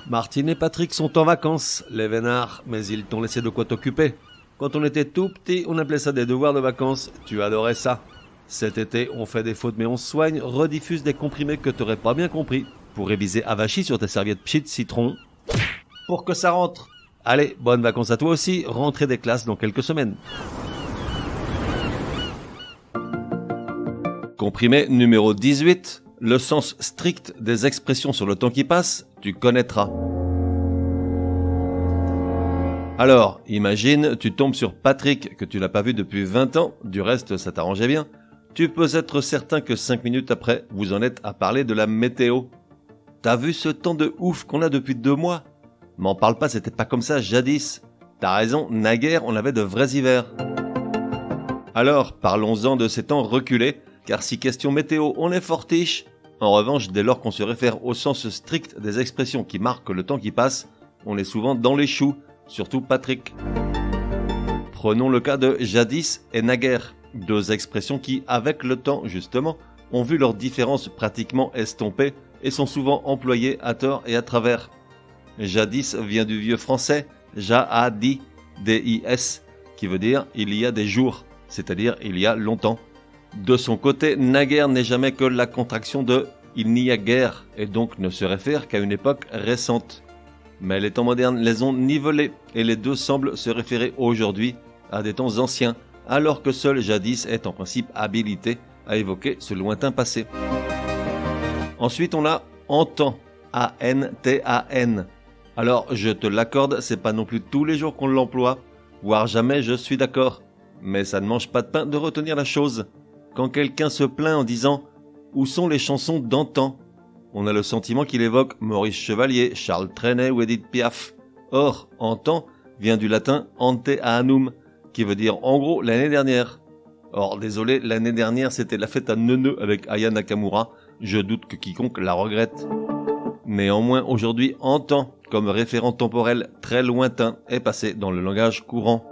Martine et Patrick sont en vacances, les vénards, mais ils t'ont laissé de quoi t'occuper. Quand on était tout petit, on appelait ça des devoirs de vacances, tu adorais ça. Cet été, on fait des fautes mais on se soigne, rediffuse des comprimés que t'aurais pas bien compris, pour réviser avachi sur tes serviettes pchit citron, pour que ça rentre. Allez, bonnes vacances à toi aussi, rentrée des classes dans quelques semaines. Comprimé numéro 18, le sens strict des expressions sur le temps qui passe, tu connaîtras. Alors, imagine, tu tombes sur Patrick, que tu n'as pas vu depuis 20 ans, du reste ça t'arrangeait bien. Tu peux être certain que 5 minutes après, vous en êtes à parler de la météo. T'as vu ce temps de ouf qu'on a depuis 2 mois? M'en parle pas, c'était pas comme ça jadis. T'as raison, naguère, on avait de vrais hivers. Alors, parlons-en de ces temps reculés, car si question météo, on est fortiche. En revanche, dès lors qu'on se réfère au sens strict des expressions qui marquent le temps qui passe, on est souvent dans les choux, surtout Patrick. Prenons le cas de jadis et naguère, 2 expressions qui, avec le temps justement, ont vu leurs différences pratiquement estompées et sont souvent employées à tort et à travers. Jadis vient du vieux français ja-a-di, D-I-S, qui veut dire il y a des jours, c'est-à-dire il y a longtemps. De son côté, naguère n'est jamais que la contraction de il n'y a guère et donc ne se réfère qu'à une époque récente. Mais les temps modernes les ont nivelés et les deux semblent se référer aujourd'hui à des temps anciens, alors que seul jadis est en principe habilité à évoquer ce lointain passé. Ensuite, on a antan, A-N-T-A-N. Alors, je te l'accorde, c'est pas non plus tous les jours qu'on l'emploie, voire jamais, je suis d'accord. Mais ça ne mange pas de pain de retenir la chose. Quand quelqu'un se plaint en disant « Où sont les chansons d'antan ?» on a le sentiment qu'il évoque Maurice Chevalier, Charles Trenet ou Edith Piaf. Or, antan vient du latin ante annum, qui veut dire en gros l'année dernière. Or, désolé, l'année dernière c'était la fête à Neuneu avec Aya Nakamura, je doute que quiconque la regrette. Néanmoins, aujourd'hui, antan, comme référent temporel très lointain, est passé dans le langage courant.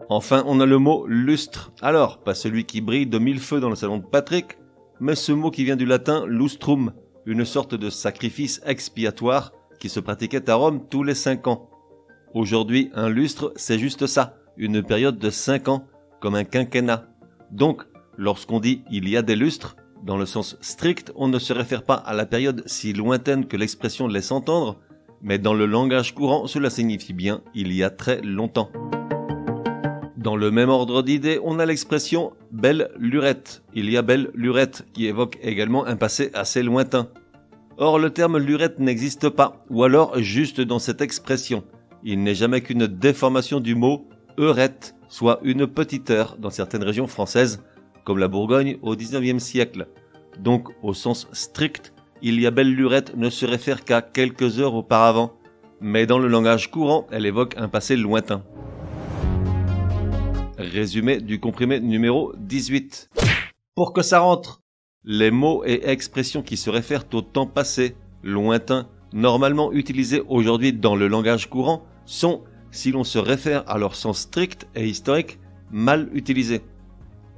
Enfin, on a le mot lustre. Alors, pas celui qui brille de 1000 feux dans le salon de Patrick, mais ce mot qui vient du latin lustrum, une sorte de sacrifice expiatoire qui se pratiquait à Rome tous les 5 ans. Aujourd'hui, un lustre, c'est juste ça, une période de 5 ans, comme un quinquennat. Donc, lorsqu'on dit « il y a des lustres », dans le sens strict, on ne se réfère pas à la période si lointaine que l'expression laisse entendre, mais dans le langage courant, cela signifie bien « il y a très longtemps ». Dans le même ordre d'idées, on a l'expression « belle lurette ». Il y a belle lurette, qui évoque également un passé assez lointain. Or, le terme lurette n'existe pas, ou alors juste dans cette expression. Il n'est jamais qu'une déformation du mot « heurette », soit une petite heure dans certaines régions françaises, comme la Bourgogne au XIXe siècle. Donc, au sens strict, « il y a belle lurette » ne se réfère qu'à quelques heures auparavant, mais dans le langage courant, elle évoque un passé lointain. Résumé du comprimé numéro 18. Pour que ça rentre, les mots et expressions qui se réfèrent au temps passé, lointain, normalement utilisés aujourd'hui dans le langage courant, sont, si l'on se réfère à leur sens strict et historique, mal utilisés.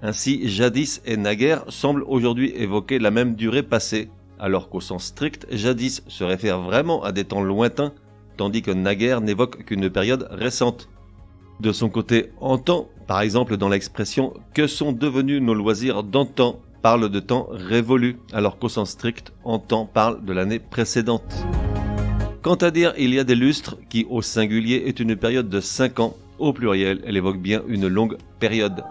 Ainsi, jadis et naguère semblent aujourd'hui évoquer la même durée passée, alors qu'au sens strict, jadis se réfère vraiment à des temps lointains, tandis que naguère n'évoque qu'une période récente. De son côté, antan, par exemple dans l'expression « que sont devenus nos loisirs d'antan » parle de temps révolu, alors qu'au sens strict, antan parle de l'année précédente. Quant à dire « il y a des lustres » qui au singulier est une période de 5 ans, au pluriel elle évoque bien une longue période.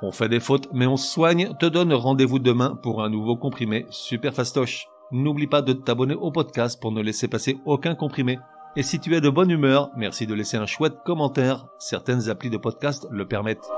On fait des fautes mais on se soigne, te donne rendez-vous demain pour un nouveau comprimé super fastoche. N'oublie pas de t'abonner au podcast pour ne laisser passer aucun comprimé. Et si tu es de bonne humeur, merci de laisser un chouette commentaire, certaines applis de podcast le permettent.